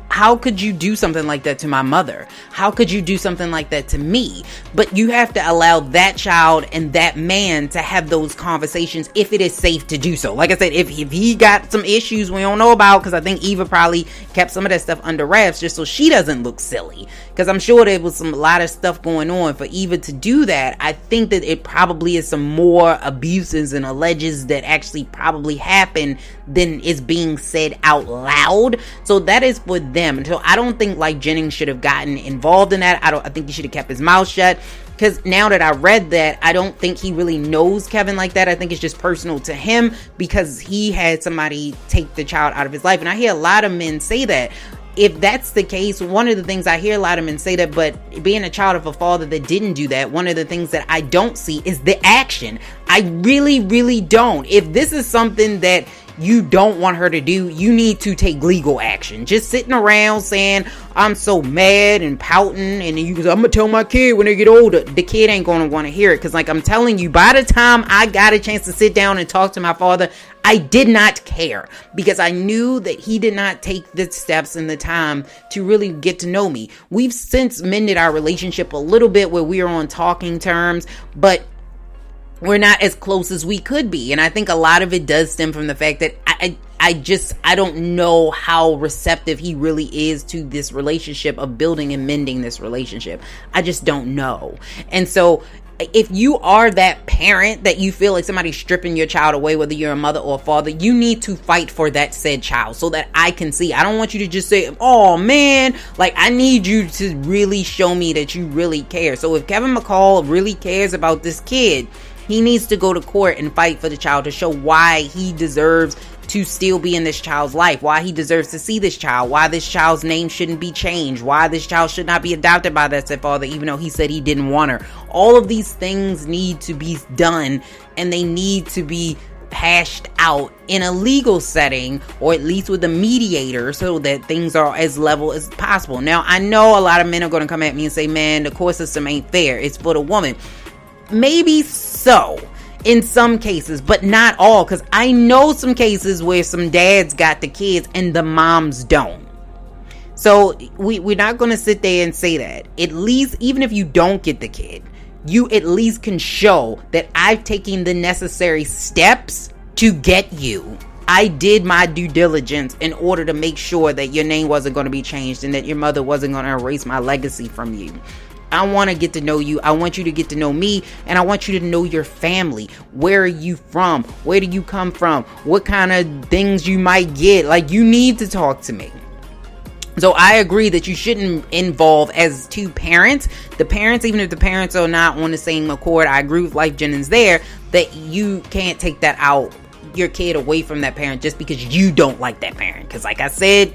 How could you do something like that to my mother? How could you do something like that to me? But you have to allow that child and that man to have those conversations if it is safe to do so. Like I said, if he got some issues we don't know about, because I think Eva probably kept some of that stuff under wraps just so she doesn't look silly. Because I'm sure there was a lot of stuff going on for Eva to do that. I think that it probably is some more abuses and alleges that actually probably happened than is being said out loud. So that is for them. And so I don't think Lyfe Jennings should have gotten involved in that. I think he should have kept his mouth shut. Because now that I read that, I don't think he really knows Kevin like that. I think it's just personal to him because he had somebody take the child out of his life. And I hear a lot of men say that. If that's the case, one of the things I hear a lot of men say that, but being a child of a father that didn't do that, one of the things that I don't see is the action. I really, really don't. If this is something that you don't want her to do, you need to take legal action. Just sitting around saying, I'm so mad and pouting, and I'm going to tell my kid when they get older. The kid ain't going to want to hear it. Because like I'm telling you, by the time I got a chance to sit down and talk to my father, I did not care, because I knew that he did not take the steps and the time to really get to know me. We've since mended our relationship a little bit where we are on talking terms, but we're not as close as we could be. And I think a lot of it does stem from the fact that I don't know how receptive he really is to this relationship of building and mending this relationship. I just don't know. And so if you are that parent that you feel like somebody's stripping your child away, whether you're a mother or a father, you need to fight for that said child so that I can see. I don't want you to just say, oh man, like I need you to really show me that you really care. So if Kevin McCall really cares about this kid, he needs to go to court and fight for the child to show why he deserves to still be in this child's life, why he deserves to see this child, why this child's name shouldn't be changed, why this child should not be adopted by that stepfather, even though he said he didn't want her. All of these things need to be done, and they need to be hashed out in a legal setting, or at least with a mediator, so that things are as level as possible. Now, I know a lot of men are going to come at me and say, man, the court system ain't fair. It's for the woman. Maybe so in some cases, but not all, because I know some cases where some dads got the kids and the moms don't. So we're not going to sit there and say that. At least, even if you don't get the kid, you at least can show that I've taken the necessary steps to get you. I did my due diligence in order to make sure that your name wasn't going to be changed and that your mother wasn't going to erase my legacy from you. I want to get to know you. I want you to get to know me, and I want you to know your family. Where are you from? Where do you come from? What kind of things you might get? Like, you need to talk to me. So I agree that you shouldn't involve as two parents. The parents, even if the parents are not on the same accord, I agree with Lyfe Jennings there, that you can't take that out, your kid away from that parent just because you don't like that parent. Because like I said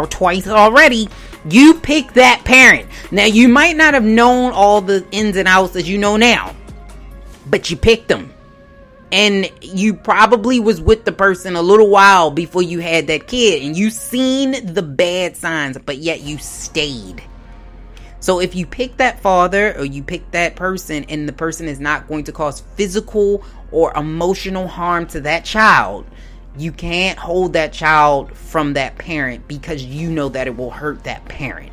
twice already, you pick that parent. Now you might not have known all the ins and outs as you know now, but you picked them. And you probably was with the person a little while before you had that kid, and you seen the bad signs, but yet you stayed. So if you pick that father or you pick that person and the person is not going to cause physical or emotional harm to that child, you can't hold that child from that parent because you know that it will hurt that parent.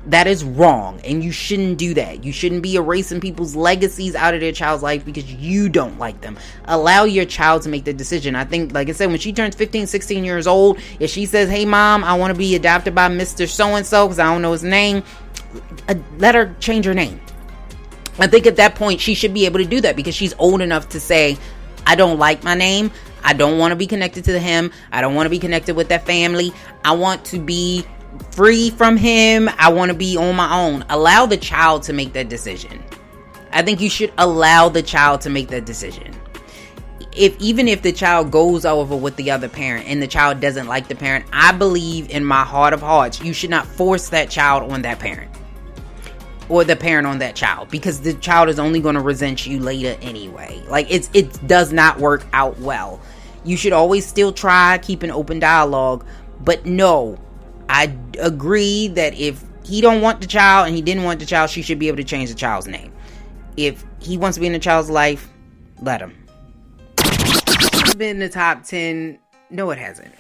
That is wrong, and you shouldn't do that. You shouldn't be erasing people's legacies out of their child's life because you don't like them. Allow your child to make the decision. I think, like I said, when she turns 15, 16 years old, if she says, hey, mom, I want to be adopted by Mr. So-and-so because I don't know his name, let her change her name. I think at that point, she should be able to do that because she's old enough to say, I don't like my name. I don't want to be connected to him. I don't want to be connected with that family. I want to be free from him. I want to be on my own. Allow the child to make that decision. I think you should allow the child to make that decision. Even if the child goes over with the other parent and the child doesn't like the parent, I believe in my heart of hearts, you should not force that child on that parent or the parent on that child, because the child is only going to resent you later anyway. Like it does not work out well. You should always still try, keep an open dialogue, but no, I agree that if he don't want the child and he didn't want the child, she should be able to change the child's name. If he wants to be in the child's life, let him. It's been the top 10. No, it hasn't.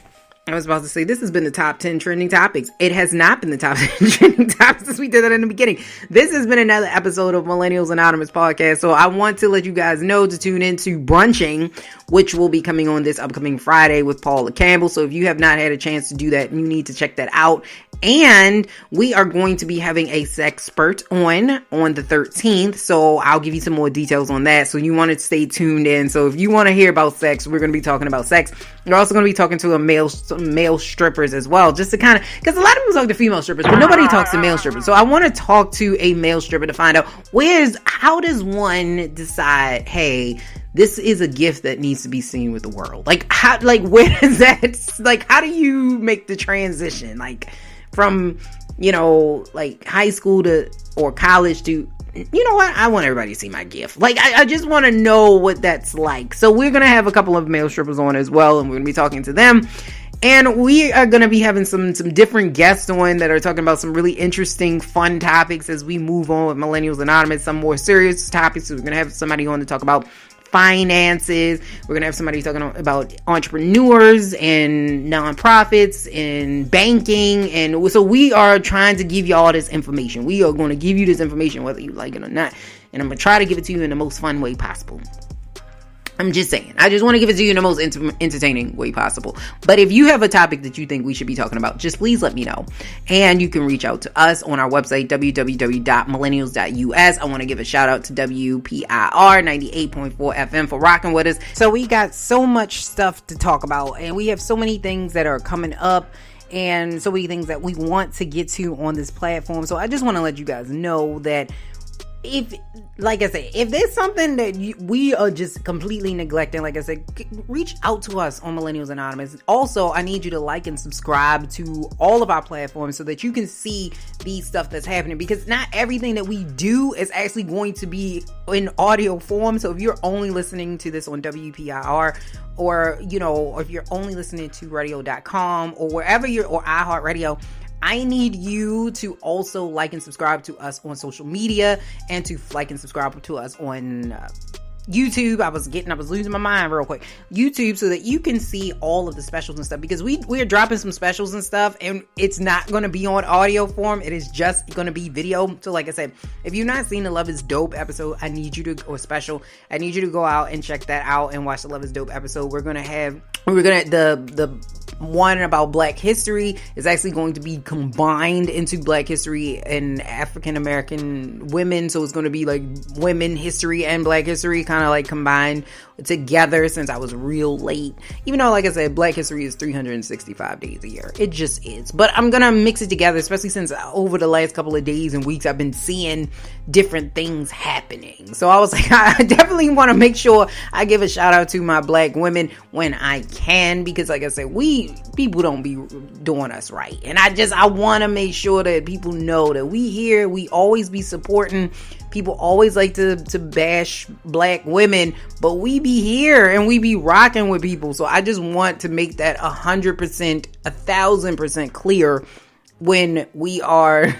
I was about to say this has been the top 10 trending topics. It has not been the top 10 trending topics since we did that in the beginning. This has been another episode of Millennials Anonymous podcast. So I want to let you guys know to tune into Brunching, which will be coming on this upcoming Friday with Paula Campbell. So if you have not had a chance to do that, you need to check that out. And we are going to be having a sexpert on the 13th. So I'll give you some more details on that. So you want to stay tuned in. So if you want to hear about sex, we're going to be talking about sex. We're also going to be talking to some male strippers as well. Just to kind of, because a lot of people talk to female strippers, but nobody talks to male strippers. So I want to talk to a male stripper to find out how does one decide, hey, this is a gift that needs to be seen with the world. Where does that, how do you make the transition? From, high school or college to, you know what? I want everybody to see my gift. I just want to know what that's like. So we're going to have a couple of male strippers on as well, and we're going to be talking to them. And we are going to be having some different guests on that are talking about some really interesting, fun topics as we move on with Millennials Anonymous, some more serious topics. So we're going to have somebody on to talk about finances. We're going to have somebody talking about entrepreneurs and nonprofits and banking. And so we are trying to give you all this information. We are going to give you this information whether you like it or not. And I'm going to try to give it to you in the most fun way possible. I'm just saying. I just want to give it to you in the most entertaining way possible. But if you have a topic that you think we should be talking about, just please let me know. And you can reach out to us on our website, www.millennials.us. I want to give a shout out to WPIR 98.4 FM for rocking with us. So we got so much stuff to talk about, and we have so many things that are coming up, and so many things that we want to get to on this platform. So I just want to let you guys know that if there's something that we are just completely neglecting, like I said, reach out to us on Millennials Anonymous. Also, I need you to like and subscribe to all of our platforms so that you can see the stuff that's happening, because not everything that we do is actually going to be in audio form. So if you're only listening to this on WPIR, or if you're only listening to radio.com or wherever or iHeartRadio, I need you to also like and subscribe to us on social media, and to like and subscribe to us on YouTube. I was losing my mind real quick. YouTube, so that you can see all of the specials and stuff, because we're dropping some specials and stuff, and it's not going to be on audio form. It is just going to be video. So like I said, if you've not seen the Love is Dope episode, I need you to go out and check that out and watch the Love is Dope episode. The one about Black history is actually going to be combined into Black history and African American women. So it's going to be like women history and Black history kind of like combined together since I was real late. Even though, like I said, Black History is 365 days a year. It just is. But I'm gonna mix it together, especially since over the last couple of days and weeks I've been seeing different things happening. So I was like, I definitely want to make sure I give a shout out to my Black women when I can, because like I said, people don't be doing us right. And I want to make sure that people know that we here, we always be supporting. People always like to bash Black women, but we be here and we be rocking with people. So I just want to make that 100%, 1,000% clear when we are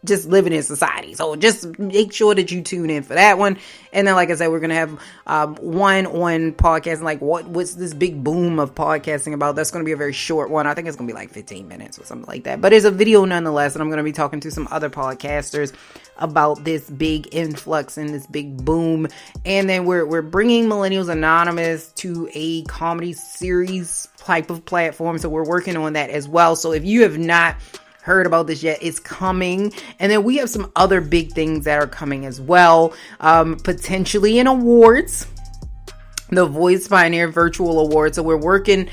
just living in society. So just make sure that you tune in for that one. And then, like I said, we're going to have one on podcasting, like what's this big boom of podcasting about. That's going to be a very short one. I think it's going to be like 15 minutes or something like that. But it's a video nonetheless. And I'm going to be talking to some other podcasters about this big influx and this big boom. And then we're bringing Millennials Anonymous to a comedy series type of platform. So we're working on that as well. So if you have not heard about this yet, it's coming. And then we have some other big things that are coming as well, potentially in awards, the Voice Pioneer Virtual Award. So we are working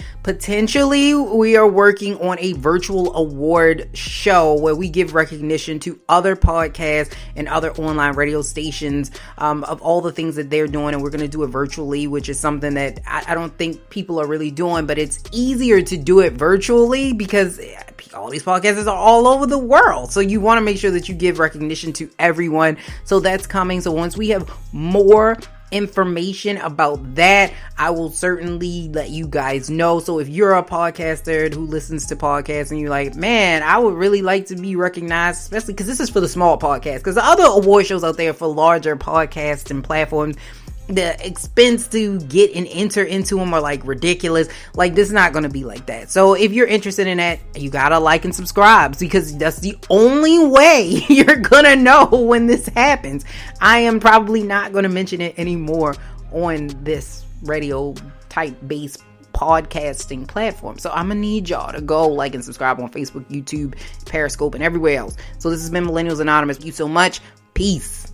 on a virtual award show where we give recognition to other podcasts and other online radio stations of all the things that they're doing. And we're going to do it virtually, which is something that I don't think people are really doing, but it's easier to do it virtually because all these podcasts are all over the world. So you want to make sure that you give recognition to everyone. So that's coming. So once we have more information about that, I will certainly let you guys know. So if you're a podcaster who listens to podcasts and you're like, man, I would really like to be recognized, especially because this is for the small podcasts, because the other award shows out there for larger podcasts and platforms, the expense to get and enter into them are like ridiculous. Like, this is not going to be like that. So if you're interested in that, you gotta like and subscribe, because that's the only way you're gonna know when this happens. I am probably not going to mention it anymore on this radio type based podcasting platform. So I'm gonna need y'all to go like and subscribe on Facebook, YouTube, Periscope, and everywhere else. So this has been Millennials Anonymous. Thank you so much. Peace.